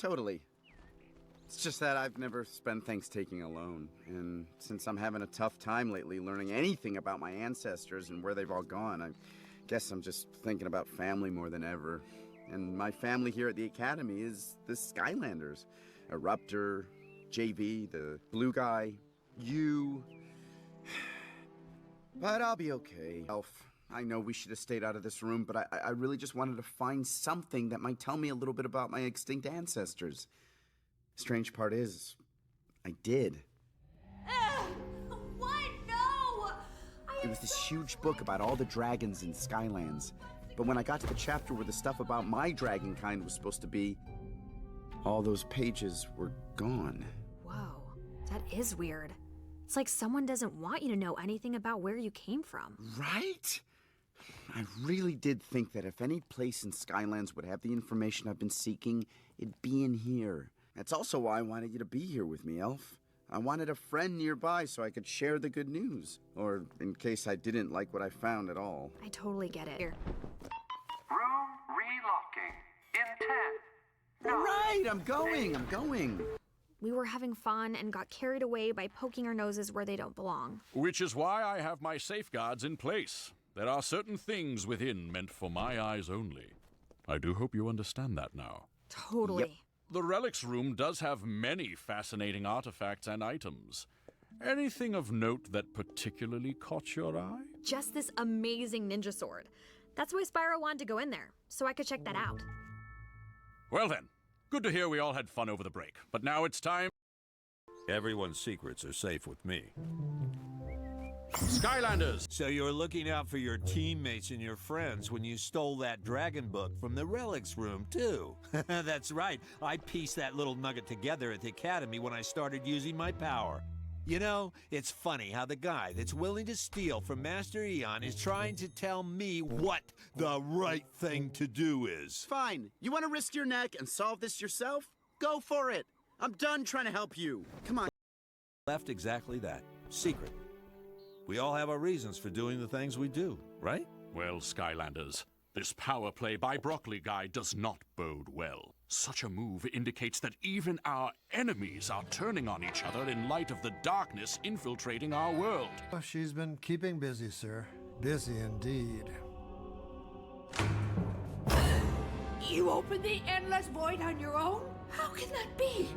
totally. It's just that I've never spent Thanksgiving alone, and since I'm having a tough time lately learning anything about my ancestors and where they've all gone, I guess I'm just thinking about family more than ever. And my family here at the Academy is the Skylanders. Eruptor, JV, the blue guy, you. But I'll be okay. Elf, I know we should have stayed out of this room, but I really just wanted to find something that might tell me a little bit about my extinct ancestors. Strange part is, I did. What? No! It was this huge book about all the dragons in Skylands. But when I got to the chapter where the stuff about my dragon kind was supposed to be, all those pages were gone. Whoa, that is weird. It's like someone doesn't want you to know anything about where you came from. Right? I really did think that if any place in Skylands would have the information I've been seeking, it'd be in here. That's also why I wanted you to be here with me, Elf. I wanted a friend nearby so I could share the good news. Or in case I didn't like what I found at all. I totally get it. Here. Room relocking in 10. All right, I'm going. We were having fun and got carried away by poking our noses where they don't belong. Which is why I have my safeguards in place. There are certain things within meant for my eyes only. I do hope you understand that now. Totally. Yep. The relics room does have many fascinating artifacts and items. Anything of note that particularly caught your eye? Just this amazing ninja sword. That's why Spyro wanted to go in there, so I could check that out. Well then, good to hear we all had fun over the break. But now it's time... Everyone's secrets are safe with me. Skylanders! So you're looking out for your teammates and your friends when you stole that dragon book from the relics room, too. That's right. I pieced that little nugget together at the Academy when I started using my power. You know, it's funny how the guy that's willing to steal from Master Eon is trying to tell me what the right thing to do is. Fine. You want to risk your neck and solve this yourself? Go for it. I'm done trying to help you. Come on. Left exactly that. Secret. We all have our reasons for doing the things we do, right? Well, Skylanders, this power play by Broccoli Guy does not bode well. Such a move indicates that even our enemies are turning on each other in light of the darkness infiltrating our world. Oh, she's been keeping busy, sir. Busy indeed. You opened the endless void on your own? How can that be?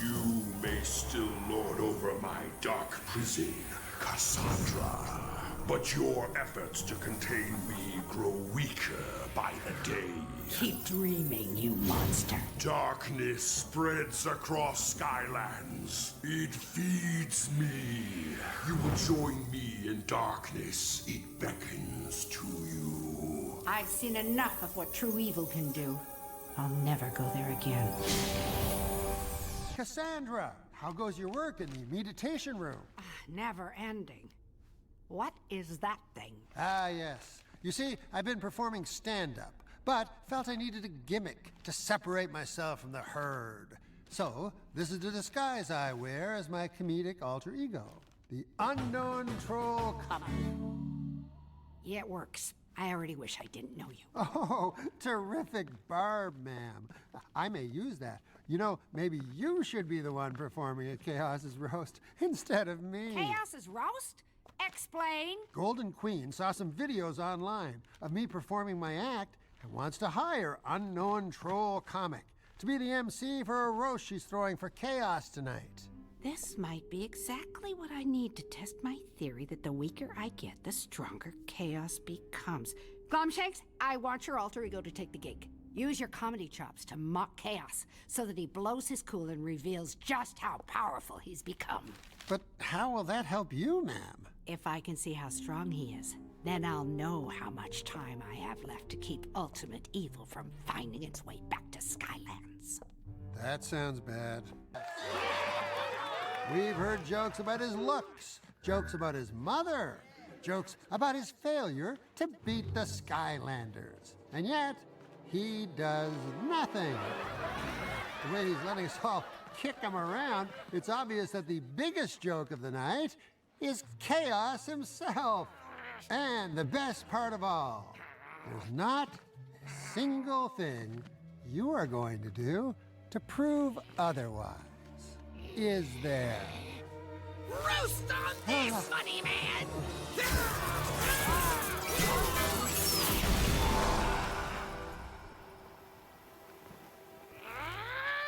You may still lord over my dark prison, Cassandra. But your efforts to contain me grow weaker by the day. Keep dreaming, you monster. Darkness spreads across Skylands. It feeds me. You will join me in darkness. It beckons to you. I've seen enough of what true evil can do. I'll never go there again. Cassandra, how goes your work in the meditation room? Never ending. What is that thing? Ah, yes. You see, I've been performing stand-up, but felt I needed a gimmick to separate myself from the herd. So, this is the disguise I wear as my comedic alter ego. The unknown troll comic. Yeah, it works. I already wish I didn't know you. Oh, terrific barb, ma'am. I may use that. You know, maybe you should be the one performing at Chaos's roast instead of me. Chaos's roast? Explain. Golden Queen saw some videos online of me performing my act and wants to hire Unknown Troll Comic to be the MC for a roast she's throwing for Chaos tonight. This might be exactly what I need to test my theory that the weaker I get, the stronger Chaos becomes. Glumshanks, I want your alter ego to take the gig. Use your comedy chops to mock Chaos so that he blows his cool and reveals just how powerful he's become. But how will that help you, ma'am? If I can see how strong he is, then I'll know how much time I have left to keep ultimate evil from finding its way back to Skylands. That sounds bad. We've heard jokes about his looks, jokes about his mother, jokes about his failure to beat the Skylanders. And yet, he does nothing. The way he's letting us all kick him around, it's obvious that the biggest joke of the night is Chaos himself. And the best part of all, there's not single thing you are going to do to prove otherwise. Is there? Roast on this, funny man!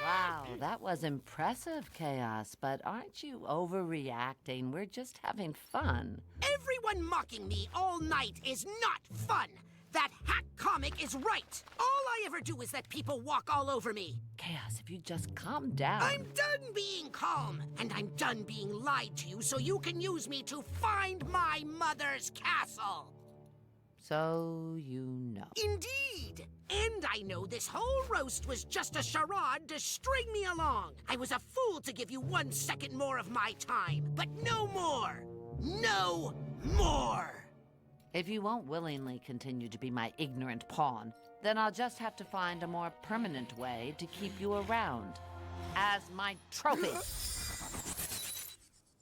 Wow, that was impressive, Chaos, but aren't you overreacting? We're just having fun. Everyone mocking me all night is not fun! That hack comic is right! All I ever do is let people walk all over me! Chaos, if you just calm down. I'm done being calm, and I'm done being lied to you so you can use me to find my mother's castle! So you know. Indeed! And I know this whole roast was just a charade to string me along. I was a fool to give you 1 second more of my time, but no more! No more! If you won't willingly continue to be my ignorant pawn, then I'll just have to find a more permanent way to keep you around. As my trophy.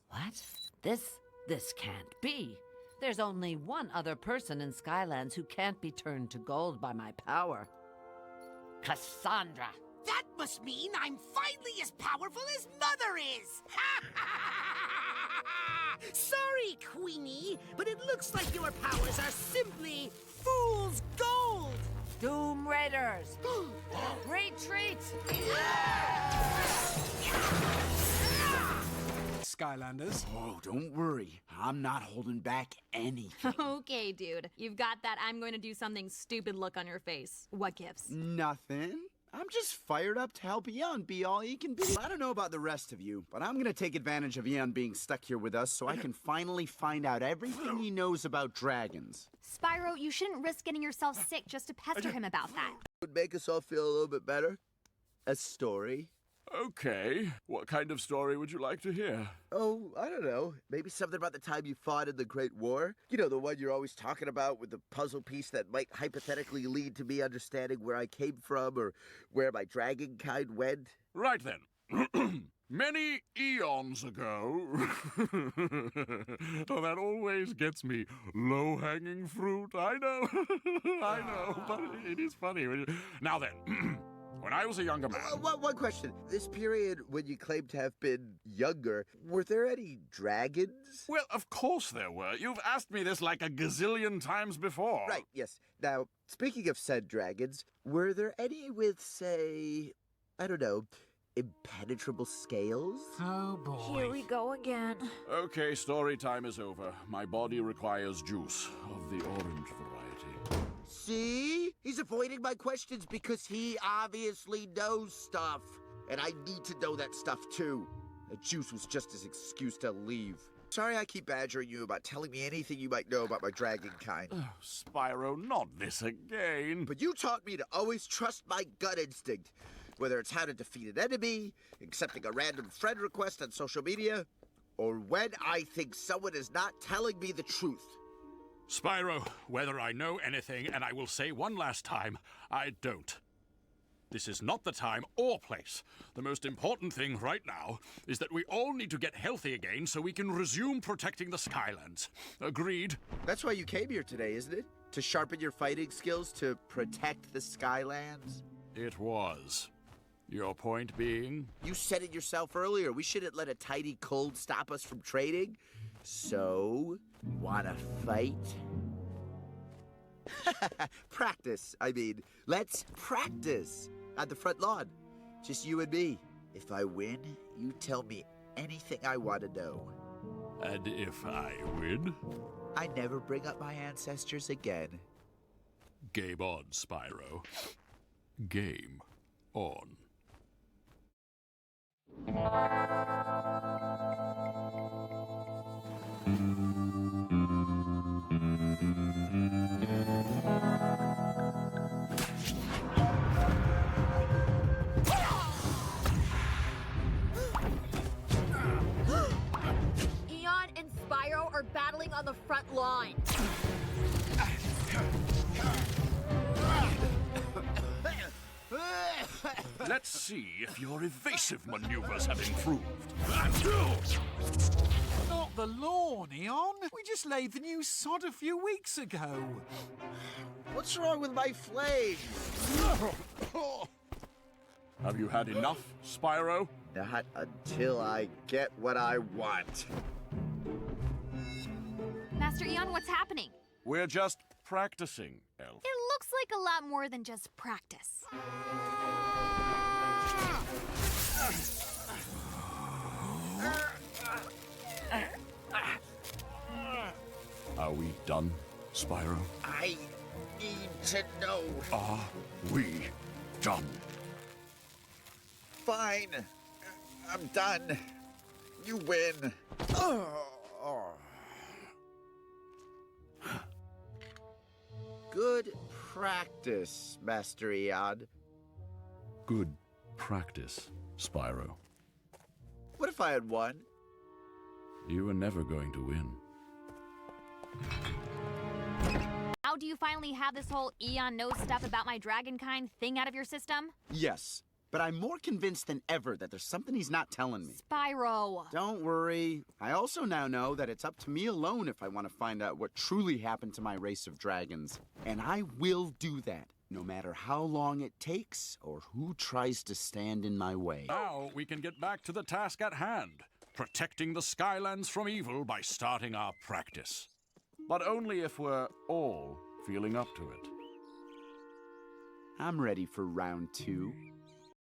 What? This can't be. There's only one other person in Skylands who can't be turned to gold by my power. Cassandra. That must mean I'm finally as powerful as Mother is! Sorry, Queenie, but it looks like your powers are simply fool's gold! Doom Raiders! Retreat! Skylanders. Oh, don't worry. I'm not holding back anything. Okay, dude. You've got that I'm going to do something stupid look on your face. What gives? Nothing. I'm just fired up to help Eon be all he can be. I don't know about the rest of you, but I'm gonna take advantage of Eon being stuck here with us so I can finally find out everything he knows about dragons. Spyro, you shouldn't risk getting yourself sick just to pester him about that. Would make us all feel a little bit better. A story. Okay, what kind of story would you like to hear? Oh, I don't know. Maybe something about the time you fought in the Great War? You know, the one you're always talking about with the puzzle piece that might hypothetically lead to me understanding where I came from or where my dragon kind went? Right then. Many eons ago. Oh, that always gets me. Low-hanging fruit. I know. I know, but it is funny. Now then. When I was a younger man... One question. This period when you claim to have been younger, were there any dragons? Well, of course there were. You've asked me this like a gazillion times before. Right, yes. Now, speaking of said dragons, were there any with, say, I don't know, impenetrable scales? Oh, boy. Here we go again. Okay, story time is over. My body requires juice of the orange variety. See? He's avoiding my questions because he obviously knows stuff. And I need to know that stuff, too. The juice was just his excuse to leave. Sorry I keep badgering you about telling me anything you might know about my dragon kind. Oh, Spyro, not this again. But you taught me to always trust my gut instinct. Whether it's how to defeat an enemy, accepting a random friend request on social media, or when I think someone is not telling me the truth. Spyro, whether I know anything, and I will say one last time, I don't. This is not the time or place. The most important thing right now is that we all need to get healthy again so we can resume protecting the Skylands. Agreed? That's why you came here today, isn't it? To sharpen your fighting skills to protect the Skylands? It was. Your point being? You said it yourself earlier. We shouldn't let a tiny cold stop us from trading. So, wanna fight? Practice, I mean. Let's practice on the front lawn. Just you and me. If I win, you tell me anything I want to know. And if I win? I never bring up my ancestors again. Game on, Spyro. Game on. Eon and Spyro are battling on the front lawn. Let's see if your evasive maneuvers have improved. Not the lawn, Eon. We just laid the new sod a few weeks ago. What's wrong with my flame? Have you had enough, Spyro? Not until I get what I want. Master Eon, what's happening? We're just practicing, Elf. It looks like a lot more than just practice. Are we done, Spyro? I need to know. Are we done? Fine. I'm done. You win. Good practice, Master Eon. Good practice, Spyro. What if I had won? You were never going to win. How do you finally have this whole Eon knows stuff about my dragonkind thing out of your system? Yes, but I'm more convinced than ever that there's something he's not telling me. Spyro! Don't worry. I also now know that it's up to me alone if I want to find out what truly happened to my race of dragons. And I will do that, no matter how long it takes or who tries to stand in my way. Now we can get back to the task at hand, protecting the Skylands from evil by starting our practice. But only if we're all feeling up to it. I'm ready for round 2.